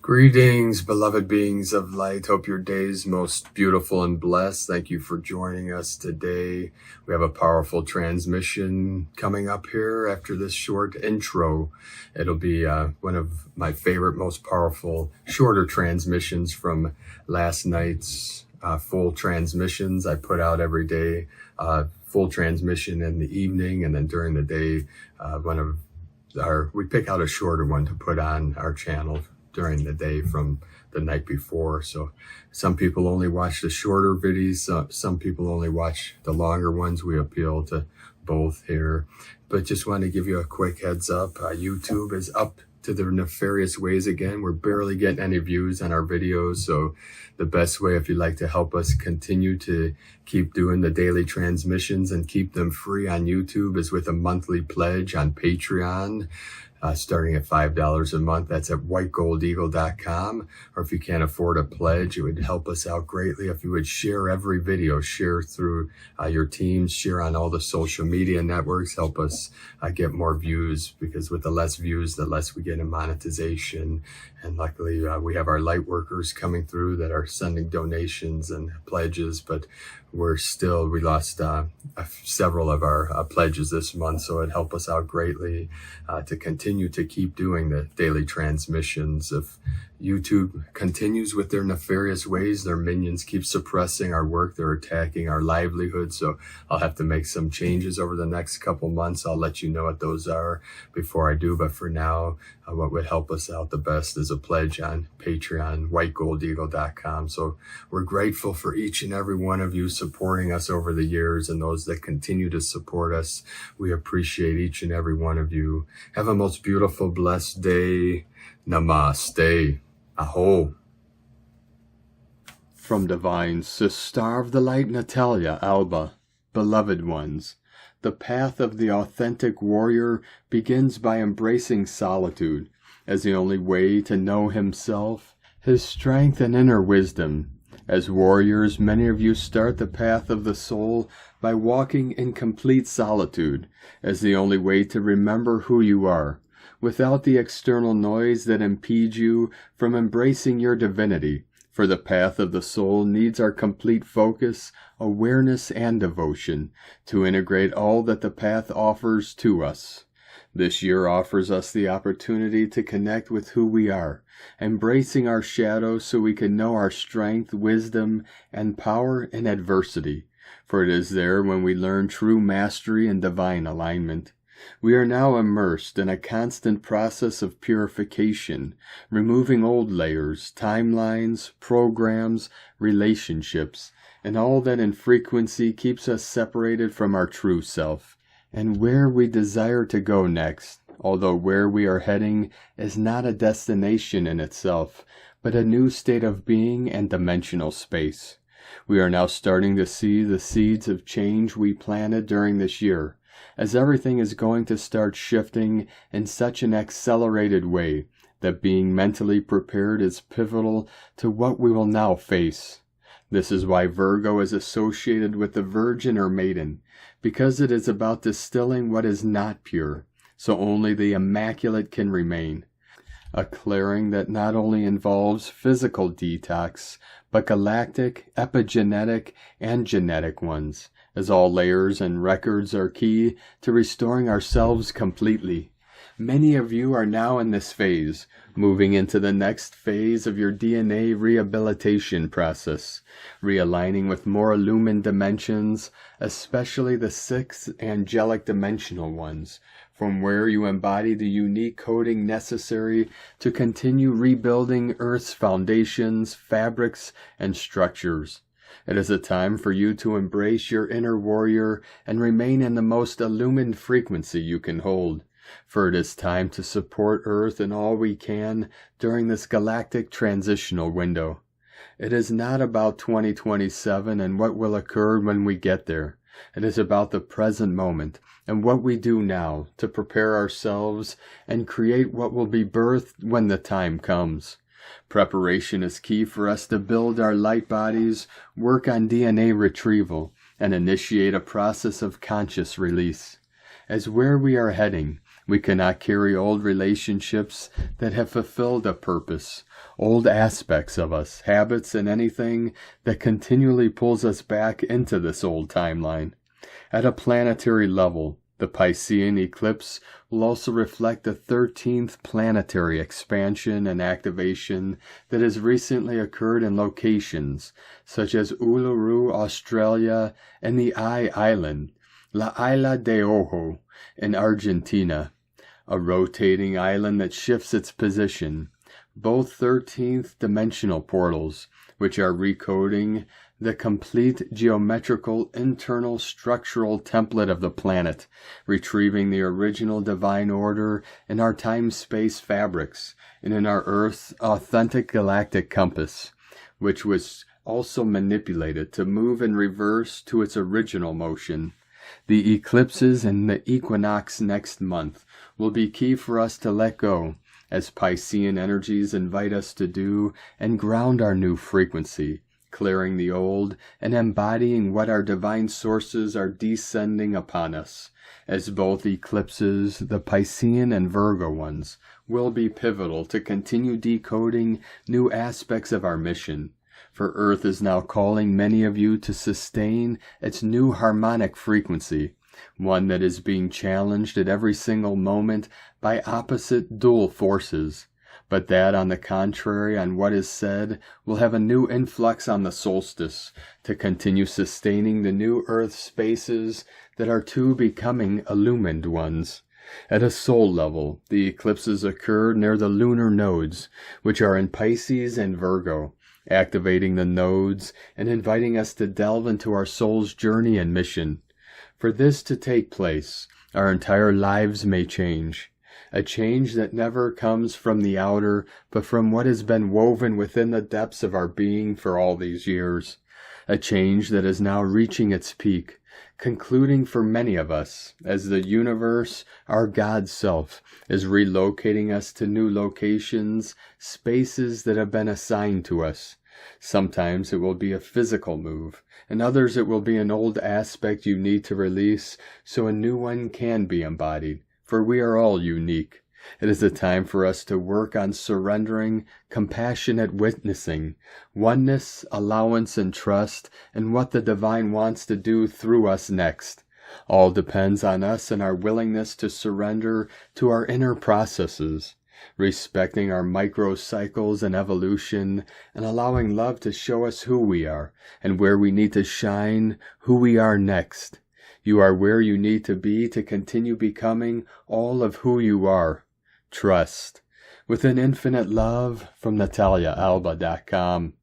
Greetings, beloved beings of light. Hope your day is most beautiful and blessed. Thank you for joining us today. We have a powerful transmission coming up here after this short intro. It'll be one of my favorite, most powerful, shorter transmissions from last night's full transmissions. I put out every day, full transmission in the evening, and then during the day, we pick out a shorter one to put on our channel during the day from the night before. So some people only watch the shorter videos, some people only watch the longer ones. We appeal to both here, but just want to give you a quick heads up. YouTube is up to their nefarious ways again. We're barely getting any views on our videos, so the best way, if you'd like to help us continue to keep doing the daily transmissions and keep them free on YouTube, is with a monthly pledge on Patreon. Starting at $5 a month. That's at whitegoldeagle.com. Or if you can't afford a pledge, it would help us out greatly if you would share every video, share through your teams, share on all the social media networks, help us get more views, because with the less views, the less we get in monetization. And luckily, we have our light workers coming through that are sending donations and pledges, but we lost several of our pledges this month, so it helped us out greatly to continue to keep doing the daily transmissions. If YouTube continues with their nefarious ways, their minions keep suppressing our work, they're attacking our livelihood, so I'll have to make some changes over the next couple months. I'll let you know what those are before I do, but for now, what would help us out the best is a pledge on Patreon, whitegoldeagle.com. So we're grateful for each and every one of you supporting us over the years, and those that continue to support us. We appreciate each and every one of you. Have a most beautiful, blessed day. Namaste. Aho. From Divine Sister of the Light, Natalia Alba. Beloved ones, the path of the authentic warrior begins by embracing solitude as the only way to know himself, his strength, and inner wisdom. As warriors, many of you start the path of the soul by walking in complete solitude as the only way to remember who you are, without the external noise that impedes you from embracing your divinity. For the path of the soul needs our complete focus, awareness, and devotion to integrate all that the path offers to us. This year offers us the opportunity to connect with who we are, embracing our shadow so we can know our strength, wisdom, and power in adversity. For it is there when we learn true mastery and divine alignment. We are now immersed in a constant process of purification, removing old layers, timelines, programs, relationships, and all that in frequency keeps us separated from our true self, and where we desire to go next, although where we are heading is not a destination in itself, but a new state of being and dimensional space. We are now starting to see the seeds of change we planted during this year, as everything is going to start shifting in such an accelerated way that being mentally prepared is pivotal to what we will now face. This is why Virgo is associated with the Virgin or Maiden, because it is about distilling what is not pure, so only the immaculate can remain. A clearing that not only involves physical detox, but galactic, epigenetic, and genetic ones, as all layers and records are key to restoring ourselves completely. Many of you are now in this phase, moving into the next phase of your DNA rehabilitation process, realigning with more illumined dimensions, especially the 6 angelic dimensional ones, from where you embody the unique coding necessary to continue rebuilding Earth's foundations, fabrics, and structures. It is a time for you to embrace your inner warrior and remain in the most illumined frequency you can hold. For it is time to support Earth in all we can during this galactic transitional window. It is not about 2027 and what will occur when we get there. It is about the present moment and what we do now to prepare ourselves and create what will be birthed when the time comes. Preparation is key for us to build our light bodies, work on DNA retrieval, and initiate a process of conscious release. As where we are heading, We cannot carry old relationships that have fulfilled a purpose, old aspects of us, habits, and anything that continually pulls us back into this old timeline. At a planetary level, the Piscean eclipse will also reflect the 13th planetary expansion and activation that has recently occurred in locations such as Uluru, Australia, and the Island, La Isla de Ojo, in Argentina, a rotating island that shifts its position. Both 13th dimensional portals, which are recoding the complete geometrical internal structural template of the planet, retrieving the original divine order in our time-space fabrics and in our Earth's authentic galactic compass, which was also manipulated to move in reverse to its original motion. The eclipses and the equinox next month will be key for us to let go, as Piscean energies invite us to do, and ground our new frequency, clearing the old and embodying what our divine sources are descending upon us, as both eclipses, the Piscean and Virgo ones, will be pivotal to continue decoding new aspects of our mission. For Earth is now calling many of you to sustain its new harmonic frequency, one that is being challenged at every single moment by opposite dual forces, but that, on the contrary, on what is said, will have a new influx on the solstice to continue sustaining the new Earth spaces that are two becoming illumined ones. At a soul level, the eclipses occur near the lunar nodes, which are in Pisces and Virgo, activating the nodes and inviting us to delve into our soul's journey and mission. For this to take place, our entire lives may change. A change that never comes from the outer, but from what has been woven within the depths of our being for all these years. A change that is now reaching its peak, concluding for many of us, as the universe, our God self, is relocating us to new locations, spaces that have been assigned to us. Sometimes it will be a physical move, and others it will be an old aspect you need to release so a new one can be embodied, for we are all unique. It is a time for us to work on surrendering, compassionate witnessing, oneness, allowance, and trust in what the divine wants to do through us next. All depends on us and our willingness to surrender to our inner processes, respecting our microcycles and evolution, and allowing love to show us who we are and where we need to shine, who we are next. You are where you need to be to continue becoming all of who you are. Trust. With an infinite love from NataliaAlba.com.